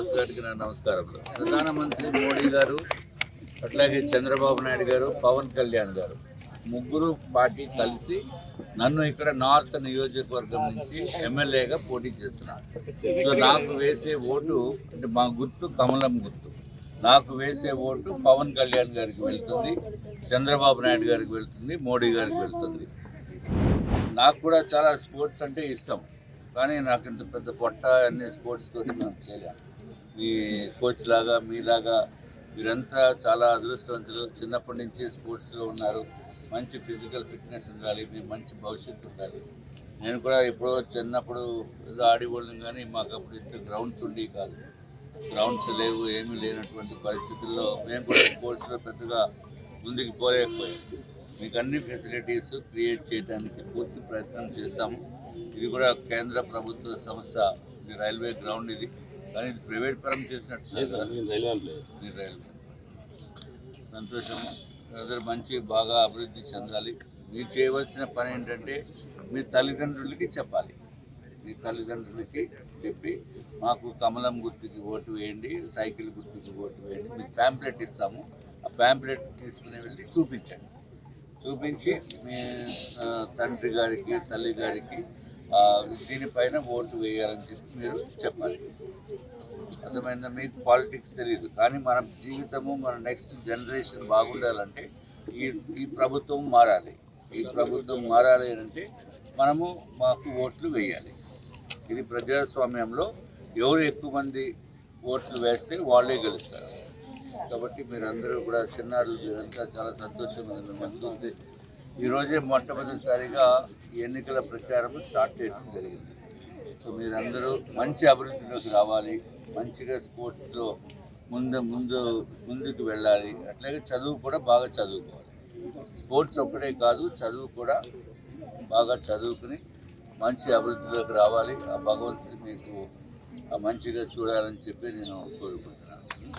గారికి నా నమస్కారములు. ప్రధానమంత్రి మోడీ గారు, అట్లాగే చంద్రబాబు నాయుడు గారు, పవన్ కళ్యాణ్ గారు ముగ్గురు పార్టీ కలిసి నన్ను ఇక్కడ నార్త్ నియోజకవర్గం నుంచి ఎమ్మెల్యేగా పోటీ చేస్తున్నా. సో నాకు వేసే ఓటు అంటే మా గుర్తు కమలం గుర్తు. నాకు వేసే ఓటు పవన్ కళ్యాణ్ గారికి వెళ్తుంది, చంద్రబాబు నాయుడు గారికి వెళ్తుంది, మోడీ గారికి వెళ్తుంది. నాకు కూడా చాలా స్పోర్ట్స్ అంటే ఇష్టం, కానీ నాకు ఇంత పెద్ద పొట్ట అన్ని స్పోర్ట్స్ తోటి మనం చేయలేము. మీ కోచ్ లాగా మీలాగా మీరంతా చాలా అదృష్టవంతులు. చిన్నప్పటి నుంచి స్పోర్ట్స్లో ఉన్నారు. మంచి ఫిజికల్ ఫిట్నెస్ ఉండాలి, మీ మంచి భవిష్యత్తు ఉండాలి. నేను కూడా ఎప్పుడో చిన్నప్పుడు ఏదో ఆడిపోలేం, కానీ మాకు అప్పుడు ఇంత గ్రౌండ్స్ ఉండేవి కాదు. గ్రౌండ్స్ లేవు, ఏమీ లేనటువంటి పరిస్థితుల్లో మేము కూడా స్పోర్ట్స్లో పెద్దగా ముందుకు పోలేకపోయాం. మీకు అన్ని ఫెసిలిటీస్ క్రియేట్ చేయడానికి పూర్తి ప్రయత్నం చేస్తాము. ఇది కూడా కేంద్ర ప్రభుత్వ సంస్థ, ఇది రైల్వే గ్రౌండ్ ఇది, కానీ ఇది ప్రైవేట్ పరం చేసినట్టు రైల్వే సంతోషం. అందరూ మంచి బాగా అభివృద్ధి చెందాలి. మీరు చేయవలసిన పని ఏంటంటే మీ తల్లిదండ్రులకి చెప్పాలి. మీ తల్లిదండ్రులకి చెప్పి మాకు కమలం గుర్తుకి ఓటు వేయండి, సైకిల్ గుర్తుకి ఓటు వేయండి, మీకు ప్యాంప్లెట్ ఇస్తాము, ఆ ప్యాంప్లెట్ తీసుకుని వెళ్ళి చూపించి మీ తండ్రి గారికి తల్లి గారికి దీనిపైన ఓటు వేయాలని చెప్పి మీరు చెప్పాలి. అర్థమైందా? మీకు పాలిటిక్స్ తెలియదు, కానీ మన జీవితము మన నెక్స్ట్ జనరేషన్ బాగుండాలంటే ఈ ప్రభుత్వం మారాలి. ఈ ప్రభుత్వం మారాలి అంటే మాకు ఓట్లు వేయాలి. ఇది ప్రజాస్వామ్యంలో ఎవరు ఎక్కువ మంది ఓట్లు వేస్తే వాళ్ళే గెలుస్తారు. కాబట్టి మీరందరూ కూడా చిన్నారులు మీరంతా చాలా సంతోషంగా మిమ్మల్ని చూస్తే ఈరోజే మొట్టమొదటిసారిగా ఎన్నికల ప్రచారం స్టార్ట్ చేయడం జరిగింది. సో మీరందరూ మంచి అభివృద్ధిలోకి రావాలి, మంచిగా స్పోర్ట్స్లో ముందుకు వెళ్ళాలి. అట్లాగే చదువు కూడా బాగా చదువుకోవాలి. స్పోర్ట్స్ ఒక్కటే కాదు, చదువు కూడా బాగా చదువుకుని మంచి అభివృద్ధిలోకి రావాలి. ఆ భగవంతుడు మీకు మంచిగా చూడాలని చెప్పి నేను కోరుకుంటున్నాను.